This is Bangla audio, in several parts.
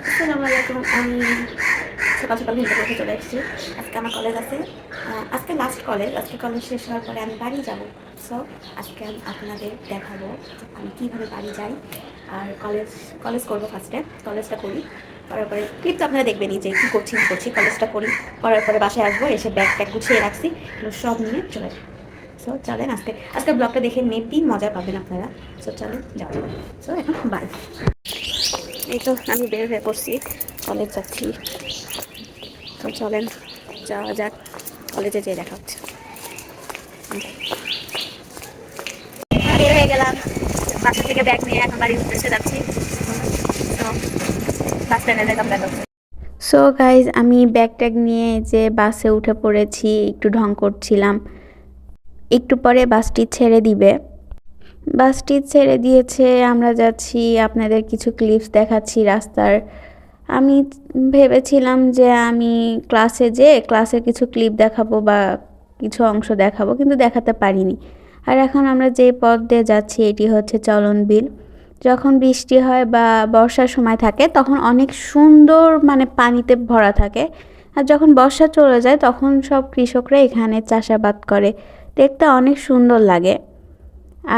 আসসালামু আলাইকুম। আমি সকাল সকাল ঘুম থেকে উঠে চলে এসেছি। আজকে আমার কলেজ আছে। আজকে লাস্ট কলেজ। আজকে কলেজ শেষ হওয়ার পরে আমি বাড়ি যাব। সো আজকে আমি আপনাদের দেখাবো যে আমি কীভাবে বাড়ি যাই। আর কলেজ কলেজ করবো ফার্স্টে। কলেজটা করি, করার পরে ক্লিপ তো আপনারা দেখবেনই যে কী করছি না করছি। কলেজটা করি, করার পরে বাসায় আসবো, এসে ব্যাগ ট্যাগ গুছিয়ে রাখছি, এগুলো সব নিয়ে চলে যাবো। সো চলেন আজকে ব্লগটা দেখে মেবি মজা পাবেন আপনারা। সো চলেন যাও। সো এখন বাই। এই তো আমি বের হয়ে পড়ছি, কলেজ যাচ্ছি। তো চলেন যাওয়া যাক, কলেজে যেয়ে দেখা হচ্ছে। বের হয়ে গেলাম বাসা থেকে, ব্যাগ নিয়ে এখন বাড়ির উদ্দেশ্যে যাচ্ছি। তো বাস স্ট্যান্ডে যেতাম দেখা হচ্ছে। সো গাইজ, আমি ব্যাগ ট্যাগ নিয়ে যে বাসে উঠে পড়েছি, একটু ঢং করছিলাম। একটু পরে বাসটি ছেড়ে দিবে। বাসটি ছেড়ে দিয়েছে, আমরা যাচ্ছি। আপনাদের কিছু ক্লিপস দেখাচ্ছি রাস্তার। আমি ভেবেছিলাম যে আমি ক্লাসের কিছু ক্লিপ দেখাবো বা কিছু অংশ দেখাবো, কিন্তু দেখাতে পারিনি। আর এখন আমরা যে পথ দিয়ে যাচ্ছি এটি হচ্ছে চলন বিল। যখন বৃষ্টি হয় বা বর্ষার সময় থাকে তখন অনেক সুন্দর, মানে পানিতে ভরা থাকে। আর যখন বর্ষা চলে যায় তখন সব কৃষকরা এখানে চাষাবাদ করে, দেখতে অনেক সুন্দর লাগে।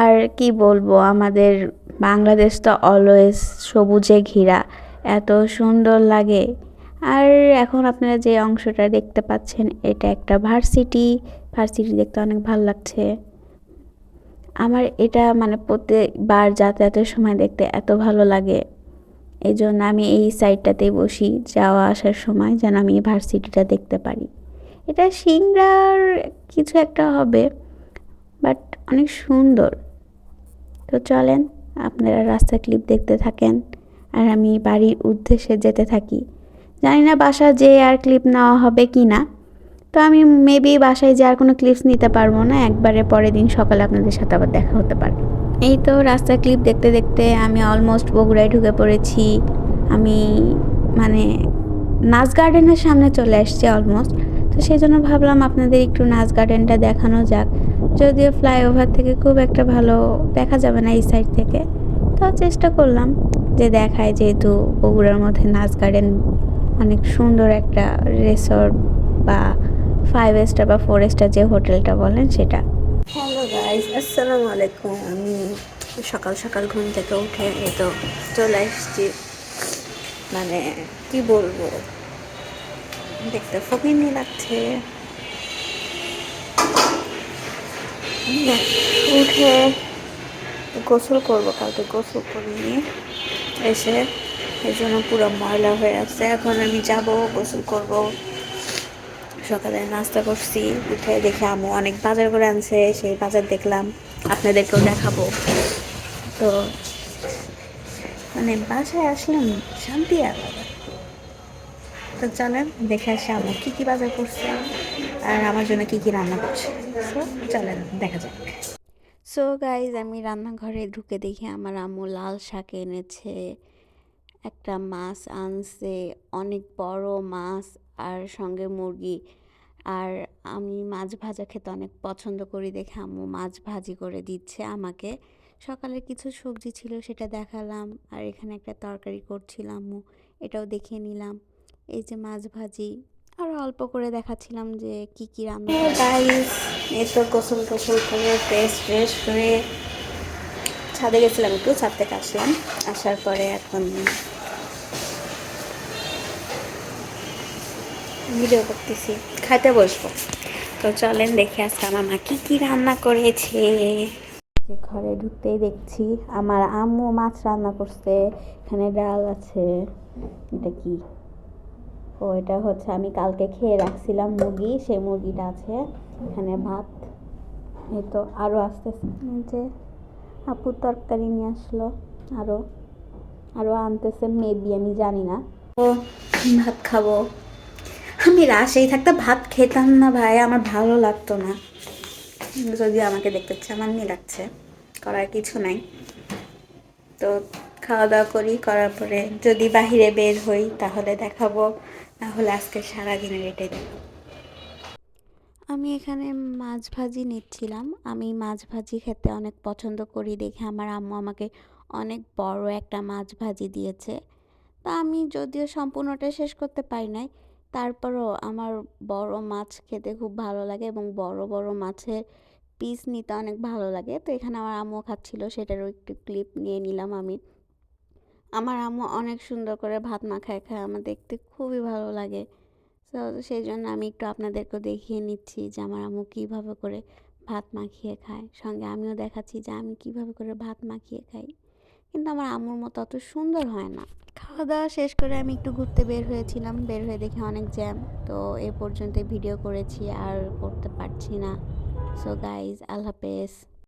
আর কি বলবো, আমাদের বাংলাদেশ তো অলওয়েজ সবুজে ঘেরা, এত সুন্দর লাগে। আর এখন আপনারা যে অংশটা দেখতে পাচ্ছেন এটা একটা ভার্সিটি। ভার্সিটি দেখতে অনেক ভালো লাগছে আমার। এটা মানে প্রত্যেকবার যাতায়াতের সময় দেখতে এত ভালো লাগে, এই জন্য আমি এই সাইডটাতেই বসি যাওয়া আসার সময়, যেন আমি এই ভার্সিটিটা দেখতে পারি। এটা সিংড়ার কিছু একটা হবে, বাট অনেক সুন্দর। তো চলেন আপনারা রাস্তা ক্লিপ দেখতে থাকেন, আর আমি বাড়ির উদ্দেশ্যে যেতে থাকি। জানি না বাসা যেয়ে আর ক্লিপ নেওয়া হবে কি না। তো আমি মেবি বাসায় যে আর কোনো ক্লিপস নিতে পারবো না, একবারে পরের দিন সকালে আপনাদের সাথে আবার দেখা হতে পারে। এই তো রাস্তা ক্লিপ দেখতে দেখতে আমি অলমোস্ট বগুড়ায় ঢুকে পড়েছি। আমি মানে নাচ গার্ডেনের সামনে চলে আসছি অলমোস্ট। তো সেই জন্য ভাবলাম আপনাদের একটু নাচ গার্ডেনটা দেখানো যাক। যদিও ফ্লাইওভার থেকে খুব একটা ভালো দেখা যাবে না এই সাইড থেকে, তো চেষ্টা করলাম যে দেখায়, যেহেতু বগুড়ার মধ্যে নাচ গার্ডেন অনেক সুন্দর একটা রিসর্ট বা 5 স্টার বা 4 স্টার যে হোটেলটা বলেন সেটা। হ্যালো গাইস, আসসালামু আলাইকুম। আমি সকাল সকাল ঘুম থেকে উঠে এই তো চলে এসেছি। মানে কি বলবো, দেখতে ফকিন্নি লাগছে। উঠে গোসল করবো, কালকে গোসল করিনি এসে, এই জন্য পুরো ময়লা হয়ে আছে। এখন আমি যাব গোসল করব। সকালে নাস্তা করছি, উঠে দেখে আম্মু অনেক বাজার করে আনছে, সেই বাজার দেখলাম, আপনাদেরকেও দেখাবো। তো মানে বাসায় আসলাম, শান্তি আলাদা। তো চলেন দেখে আসি আম্মু কী কী বাজার করছে আর আমার জন্য কী কী রান্না করছে। সো চলেন দেখা যাক। সো গাইজ, আমি রান্নাঘরে ঢুকে দেখি আমার আম্মু লাল শাক এনেছে, একটা মাছ আনছে, অনেক বড় মাছ, আর সঙ্গে মুরগি। আর আমি মাছ ভাজা খেতে অনেক পছন্দ করি দেখে আম্মু মাছ ভাজি করে দিচ্ছে আমাকে। সকালে কিছু সবজি ছিল সেটা দেখালাম, আর এখানে একটা তরকারি করছিলাম আম্মু, এটাও দেখিয়ে নিলাম। এই যে মাছ ভাজি, আর অল্প করে দেখাচ্ছিলাম যে কি কি রান্না গাইস। এই তো গোসল টোসল করে ফ্রেশ হয়ে ছাদে গেছিলাম, একটু ছাদ থেকে আসলাম। আসার পরে এখন ভিডিও করতেছি, খাইতে বসবো। তো চলেন দেখে আজকে আমার মা কি কি রান্না করেছে। যে ঘরে ঢুকতেই দেখছি আমার আম্মু মাছ রান্না করছে। এখানে ডাল আছে, এটা কি, ও এটা হচ্ছে আমি কালকে খেয়ে রাখছিলাম মুরগি, সেই মুরগিটা আছে। এখানে ভাত, এই তো আরও আসতেছে, যে আপু তরকারি নিয়ে আসলো, আরও আরও আনতেছে মেবি, আমি জানি না। ও ভাত খাবো। আমি রাজশাহী থাকতে ভাত খেতাম না ভাই, আমার ভালো লাগতো না। যদি আমাকে দেখতে চামান্নি লাগছে, করার কিছু নাই। তো খাওয়া দাওয়া করার পরে যদি বাহিরে বের হই তাহলে দেখাবো, না হলে আজকে সারাদিনের এটাই দেখাবো। আমি এখানে মাছ ভাজি নিচ্ছিলাম। আমি মাছ ভাজি খেতে অনেক পছন্দ করি দেখে আমার আম্মু আমাকে অনেক বড় একটা মাছ ভাজি দিয়েছে। তা আমি যদিও সম্পূর্ণটা শেষ করতে পারি নাই, তারপরও আমার বড় মাছ খেতে খুব ভালো লাগে এবং বড় বড় মাছের পিস নিতে অনেক ভালো লাগে। তো এখানে আমার আম্মু খাচ্ছিল, সেটারও একটু ক্লিপ নিয়ে নিলাম আমি। আমার আম্মু অনেক সুন্দর করে ভাত মাখায় খায়, আমার দেখতে খুবই ভালো লাগে। তো সেই জন্য আমি একটু আপনাদেরকেও দেখিয়ে নিচ্ছি যে আমার আম্মু কীভাবে করে ভাত মাখিয়ে খায়, সঙ্গে আমিও দেখাচ্ছি যে আমি কীভাবে করে ভাত মাখিয়ে খাই। কিন্তু আমার আম্মুর মতো অত সুন্দর হয় না। খাওয়া দাওয়া শেষ করে আমি একটু ঘুরতে বের হয়েছিলাম, বের হয়ে দেখি অনেক জ্যাম। তো এ পর্যন্ত ভিডিও করেছি, আর করতে পারছি না। সো গাইজ, আল্লাহ হাফেজ।